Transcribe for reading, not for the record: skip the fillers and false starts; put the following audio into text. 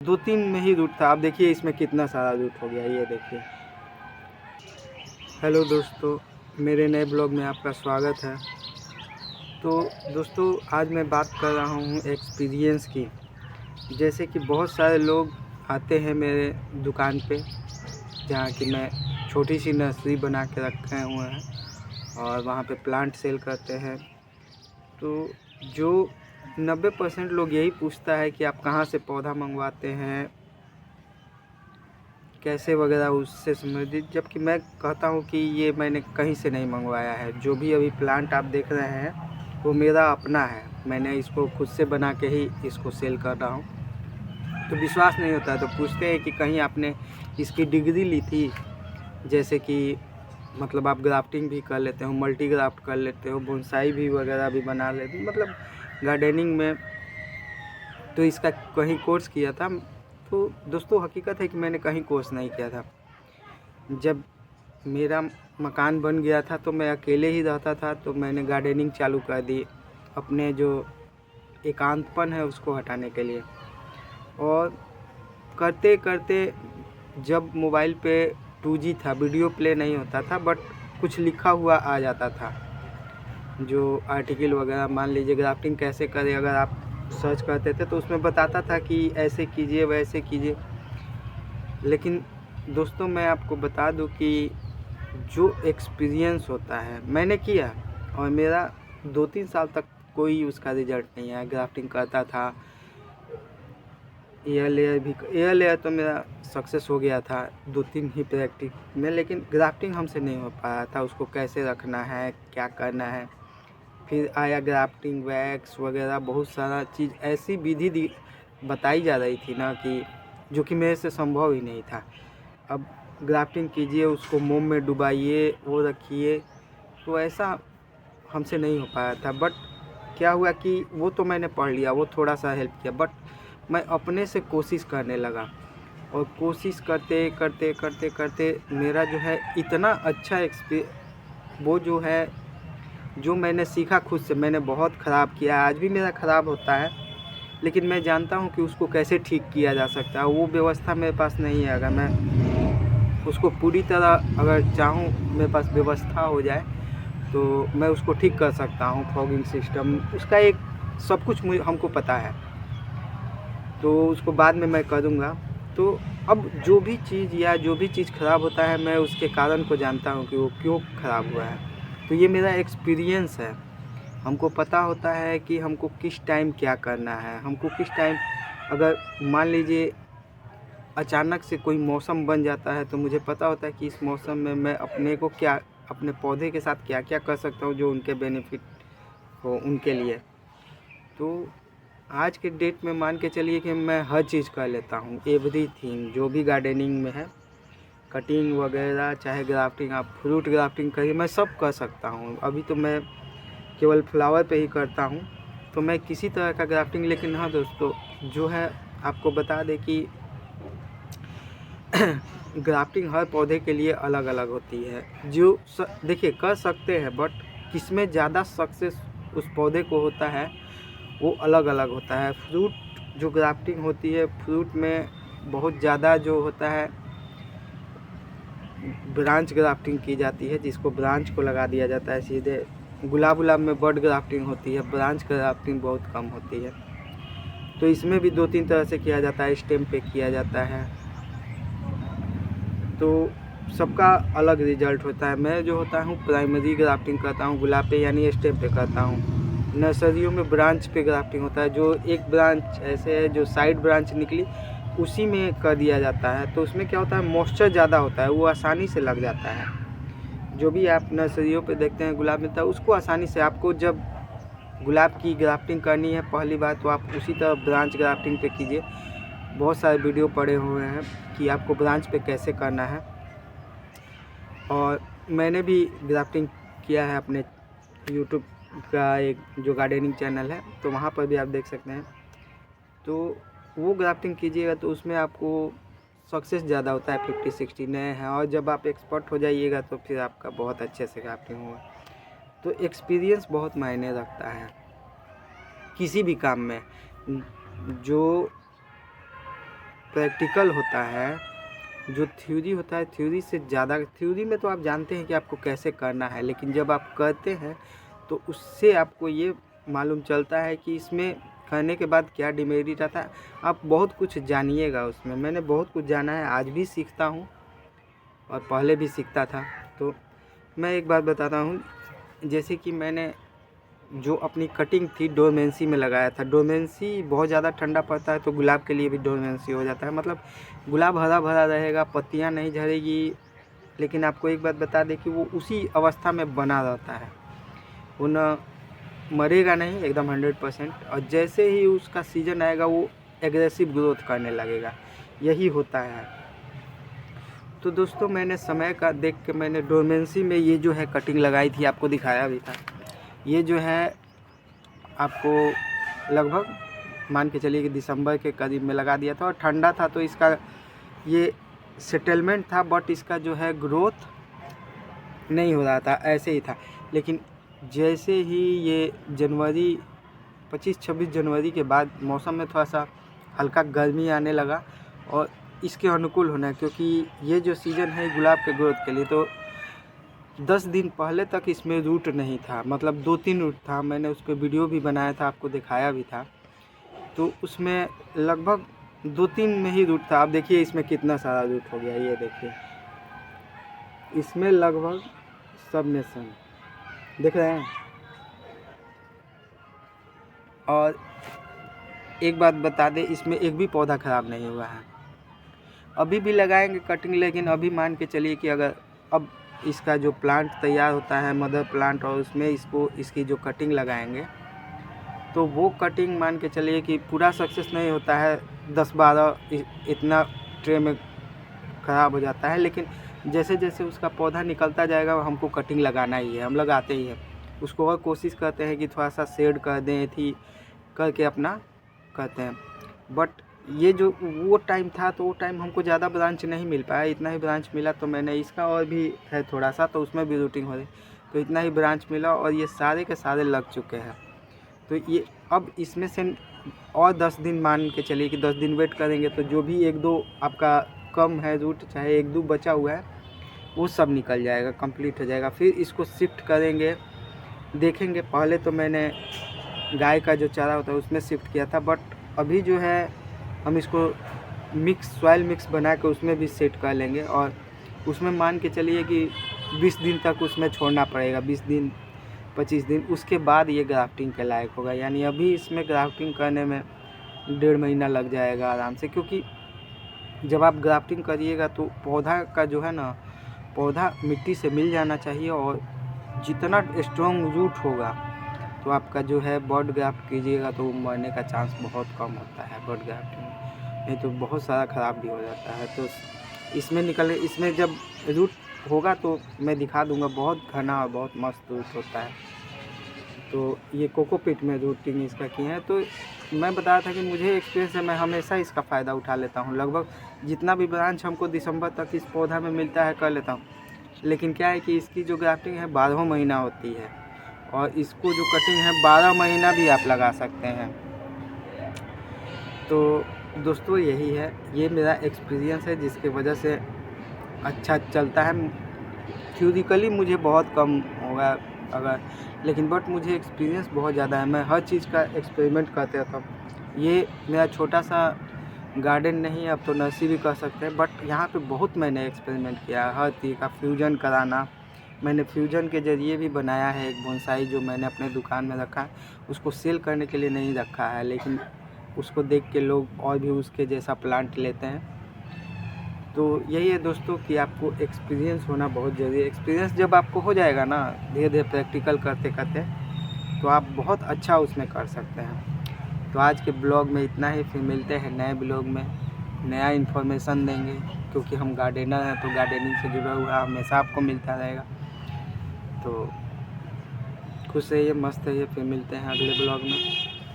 2-3 में ही रूट था। आप देखिए इसमें कितना सारा रूट हो गया, ये देखिए। हेलो दोस्तों, मेरे नए ब्लॉग में आपका स्वागत है। तो दोस्तों, आज मैं बात कर रहा हूँ एक्सपीरियंस की। जैसे कि बहुत सारे लोग आते हैं मेरे दुकान पे, जहाँ की मैं छोटी सी नर्सरी बना के रखे हुए हैं और वहाँ पे प्लांट सेल करते हैं। तो जो 90% लोग यही पूछता है कि आप कहाँ से पौधा मंगवाते हैं, कैसे वगैरह उससे संबंधित, जबकि मैं कहता हूँ कि ये मैंने कहीं से नहीं मंगवाया है। जो भी अभी प्लांट आप देख रहे हैं वो मेरा अपना है। मैंने इसको खुद से बना के ही इसको सेल कर रहा हूँ। तो विश्वास नहीं होता तो पूछते हैं कि कहीं आपने इसकी डिग्री ली थी, जैसे कि मतलब आप ग्राफ्टिंग भी कर लेते हो, मल्टी ग्राफ्ट कर लेते हो, बोनसाई भी वगैरह भी बना लेते हो, मतलब गार्डनिंग में तो इसका कहीं कोर्स किया था। तो दोस्तों, हकीकत है कि मैंने कहीं कोर्स नहीं किया था। जब मेरा मकान बन गया था तो मैं अकेले ही रहता था, तो मैंने गार्डनिंग चालू कर दी अपने जो एकांतपन है उसको हटाने के लिए। और करते करते जब मोबाइल पे 2G था, वीडियो प्ले नहीं होता था, बट कुछ लिखा हुआ आ जाता था, जो आर्टिकल वगैरह, मान लीजिए ग्राफ्टिंग कैसे करें, अगर आप सर्च करते थे तो उसमें बताता था कि ऐसे कीजिए वैसे कीजिए। लेकिन दोस्तों, मैं आपको बता दूं कि जो एक्सपीरियंस होता है मैंने किया, और मेरा 2-3 साल तक कोई उसका रिजल्ट नहीं आया। ग्राफ्टिंग करता था, एयर लेयर तो मेरा सक्सेस हो गया था 2-3 ही प्रैक्टिस में, लेकिन ग्राफ्टिंग हमसे नहीं हो पाया था। उसको कैसे रखना है, क्या करना है। फिर आया ग्राफ्टिंग, वैक्स वगैरह, बहुत सारा चीज़ ऐसी विधि बताई जा रही थी ना, कि जो कि मेरे से संभव ही नहीं था। अब ग्राफ्टिंग कीजिए, उसको मोम में डुबाइए, वो रखिए, तो ऐसा हमसे नहीं हो पाया था। बट क्या हुआ कि वो तो मैंने पढ़ लिया, वो थोड़ा सा हेल्प किया, बट मैं अपने से कोशिश करने लगा। और कोशिश करते करते करते करते मेरा जो है इतना अच्छा वो जो है, जो मैंने सीखा खुद से, मैंने बहुत ख़राब किया, आज भी मेरा ख़राब होता है, लेकिन मैं जानता हूँ कि उसको कैसे ठीक किया जा सकता है। वो व्यवस्था मेरे पास नहीं है। अगर मैं उसको पूरी तरह अगर चाहूँ, मेरे पास व्यवस्था हो जाए, तो मैं उसको ठीक कर सकता हूँ। फॉगिंग सिस्टम उसका एक सब कुछ हमको पता है, तो उसको बाद में मैं करूँगा। तो अब जो भी चीज़ या जो भी चीज़ ख़राब होता है, मैं उसके कारण को जानता हूँ कि वो क्यों ख़राब हुआ है। तो ये मेरा एक्सपीरियंस है। हमको पता होता है कि हमको किस टाइम क्या करना है, हमको किस टाइम, अगर मान लीजिए अचानक से कोई मौसम बन जाता है, तो मुझे पता होता है कि इस मौसम में मैं अपने को क्या, अपने पौधे के साथ क्या क्या कर सकता हूँ जो उनके बेनिफिट हो उनके लिए। तो आज के डेट में मान के चलिए कि मैं हर चीज़ कर लेता हूँ, एवरीथिंग जो भी गार्डनिंग में है, कटिंग वगैरह, चाहे ग्राफ्टिंग, आप फ्रूट ग्राफ्टिंग करिए, मैं सब कर सकता हूँ। अभी तो मैं केवल फ्लावर पे ही करता हूँ, तो मैं किसी तरह का ग्राफ्टिंग। लेकिन हाँ दोस्तों, जो है आपको बता दें कि ग्राफ्टिंग हर पौधे के लिए अलग अलग होती है। जो देखिए कर सकते हैं, बट किसमें ज़्यादा सक्सेस उस पौधे को होता है वो अलग अलग होता है। फ्रूट जो ग्राफ्टिंग होती है, फ्रूट में बहुत ज़्यादा जो होता है ब्रांच ग्राफ्टिंग की जाती है, जिसको ब्रांच को लगा दिया जाता है सीधे। गुलाब में बड ग्राफ्टिंग होती है, ब्रांच ग्राफ्टिंग बहुत कम होती है। तो इसमें भी 2-3 तरह से किया जाता है, स्टेम पे किया जाता है, तो सबका अलग रिजल्ट होता है। मैं जो होता हूँ प्राइमरी ग्राफ्टिंग करता हूँ गुलाब पे, यानी स्टेम पे करता हूँ। नर्सरियों में ब्रांच पे ग्राफ्टिंग होता है, जो एक ब्रांच ऐसे है जो साइड ब्रांच निकली उसी में कर दिया जाता है। तो उसमें क्या होता है, मॉइस्चर ज़्यादा होता है, वो आसानी से लग जाता है। जो भी आप नर्सरियों पे देखते हैं गुलाब मिलता है, उसको आसानी से, आपको जब गुलाब की ग्राफ्टिंग करनी है पहली बार, तो आप उसी तरह ब्रांच ग्राफ्टिंग पे कीजिए। बहुत सारे वीडियो पड़े हुए हैं कि आपको ब्रांच पे कैसे करना है, और मैंने भी ग्राफ्टिंग किया है अपने यूट्यूब का एक जो गार्डनिंग चैनल है, तो वहाँ पर भी आप देख सकते हैं। तो वो ग्राफ्टिंग कीजिएगा तो उसमें आपको सक्सेस ज़्यादा होता है, 50-60 नए हैं, और जब आप एक्सपर्ट हो जाइएगा तो फिर आपका बहुत अच्छे से ग्राफ्टिंग होगा। तो एक्सपीरियंस बहुत मायने रखता है किसी भी काम में। जो प्रैक्टिकल होता है, जो थ्योरी होता है, थ्योरी से ज़्यादा, थ्योरी में तो आप जानते हैं कि आपको कैसे करना है, लेकिन जब आप करते हैं तो उससे आपको ये मालूम चलता है कि इसमें करने के बाद क्या डिमेरिट आता है। आप बहुत कुछ जानिएगा उसमें। मैंने बहुत कुछ जाना है, आज भी सीखता हूँ और पहले भी सीखता था। तो मैं एक बात बताता हूँ, जैसे कि मैंने जो अपनी कटिंग थी डोरमेंसी में लगाया था। डोरमेंसी बहुत ज़्यादा ठंडा पड़ता है तो गुलाब के लिए भी डोरमेंसी हो जाता है, मतलब गुलाब हरा भरा रहेगा, पत्तियाँ नहीं झड़ेगी, लेकिन आपको एक बात बता दें कि वो उसी अवस्था में बना रहता है, वो न मरेगा नहीं, एकदम 100%। और जैसे ही उसका सीज़न आएगा वो एग्रेसिव ग्रोथ करने लगेगा, यही होता है। तो दोस्तों मैंने समय का देख के मैंने डोरमेंसी में ये जो है कटिंग लगाई थी, आपको दिखाया भी था। ये जो है आपको लगभग मान के चलिए कि दिसंबर के करीब में लगा दिया था, और ठंडा था तो इसका ये सेटलमेंट था, बट इसका जो है ग्रोथ नहीं हो रहा था, ऐसे ही था। लेकिन जैसे ही ये जनवरी 25-26 जनवरी के बाद मौसम में थोड़ा सा हल्का गर्मी आने लगा और इसके अनुकूल होना है, क्योंकि ये जो सीज़न है गुलाब के ग्रोथ के लिए, तो 10 दिन पहले तक इसमें रूट नहीं था, मतलब 2-3 रूट था। मैंने उस पर वीडियो भी बनाया था, आपको दिखाया भी था। तो उसमें लगभग 2-3 में ही रूट था। अब देखिए इसमें कितना सारा रूट हो गया, ये देखिए इसमें लगभग सब में सन देख रहे हैं। और एक बात बता दें, इसमें एक भी पौधा ख़राब नहीं हुआ है। अभी भी लगाएंगे कटिंग, लेकिन अभी मान के चलिए कि अगर अब इसका जो प्लांट तैयार होता है, मदर प्लांट, और उसमें इसकी जो कटिंग लगाएंगे, तो वो कटिंग मान के चलिए कि पूरा सक्सेस नहीं होता है, 10-12 इतना ट्रे में ख़राब हो जाता है। लेकिन जैसे जैसे उसका पौधा निकलता जाएगा हमको कटिंग लगाना ही है, हम लगाते ही हैं उसको, और कोशिश करते हैं कि थोड़ा सा शेड कर दें, थी करके अपना करते हैं। बट ये जो वो टाइम था, तो वो टाइम हमको ज़्यादा ब्रांच नहीं मिल पाया, इतना ही ब्रांच मिला। तो मैंने इसका और भी है थोड़ा सा, तो उसमें भी रूटिंग हो रही, तो इतना ही ब्रांच मिला और ये सारे के सारे लग चुके हैं। तो ये अब इसमें से और 10 दिन मान के चलिए कि 10 दिन वेट करेंगे, तो जो भी 1-2 आपका कम है रूट, चाहे 1-2 बचा हुआ है, वो सब निकल जाएगा, कंप्लीट हो जाएगा। फिर इसको शिफ्ट करेंगे, देखेंगे। पहले तो मैंने गाय का जो चारा होता है उसमें शिफ्ट किया था, बट अभी जो है हम इसको सॉइल मिक्स बना के उसमें भी सेट कर लेंगे, और उसमें मान के चलिए कि 20 दिन तक उसमें छोड़ना पड़ेगा, 20 दिन 25 दिन, उसके बाद ये ग्राफ्टिंग के लायक होगा। यानी अभी इसमें ग्राफ्टिंग करने में 1.5 महीना लग जाएगा आराम से, क्योंकि जब आप ग्राफ्टिंग करिएगा तो पौधा का जो है ना, पौधा मिट्टी से मिल जाना चाहिए, और जितना स्ट्रॉन्ग रूट होगा तो आपका जो है बर्ड ग्राफ्ट कीजिएगा तो मरने का चांस बहुत कम होता है बर्ड ग्राफ्टिंग में, नहीं तो बहुत सारा ख़राब भी हो जाता है। तो इसमें जब रूट होगा तो मैं दिखा दूंगा, बहुत घना और बहुत मस्त रूट होता है। तो ये कोकोपीट में रूटिंग इसका की है। तो मैं बता रहा था कि मुझे एक्सपीरियंस है, मैं हमेशा इसका फ़ायदा उठा लेता हूँ। लगभग जितना भी ब्रांच हमको दिसंबर तक इस पौधा में मिलता है कर लेता हूँ। लेकिन क्या है कि इसकी जो ग्राफ्टिंग है 12 महीना होती है, और इसको जो कटिंग है 12 महीना भी आप लगा सकते हैं। तो दोस्तों यही है, ये मेरा एक्सपीरियंस है जिसके वजह से अच्छा चलता है। थ्योरिकली मुझे बहुत कम होगा अगर, लेकिन बट मुझे एक्सपीरियंस बहुत ज़्यादा है। मैं हर चीज़ का एक्सपेरिमेंट करते रहता हूँ। ये मेरा छोटा सा गार्डन नहीं है, अब तो नर्सरी भी कर सकते हैं, बट यहाँ पे बहुत मैंने एक्सपेरिमेंट किया है। हर चीज़ का फ्यूजन कराना, मैंने फ्यूजन के ज़रिए भी बनाया है एक बोनसाई, जो मैंने अपने दुकान में रखा है। उसको सेल करने के लिए नहीं रखा है, लेकिन उसको देख के लोग और भी उसके जैसा प्लांट लेते हैं। तो यही है दोस्तों कि आपको एक्सपीरियंस होना बहुत ज़रूरी है। एक्सपीरियंस जब आपको हो जाएगा ना, धीरे धीरे प्रैक्टिकल करते करते, तो आप बहुत अच्छा उसमें कर सकते हैं। तो आज के ब्लॉग में इतना ही, फिर मिलते हैं नए ब्लॉग में, नया इन्फॉर्मेशन देंगे, क्योंकि हम गार्डनर हैं तो गार्डनिंग से जुड़ा हुआ हमेशा आपको मिलता रहेगा। तो खुश रहिए, मस्त रहिए, फिर मिलते हैं अगले ब्लॉग में।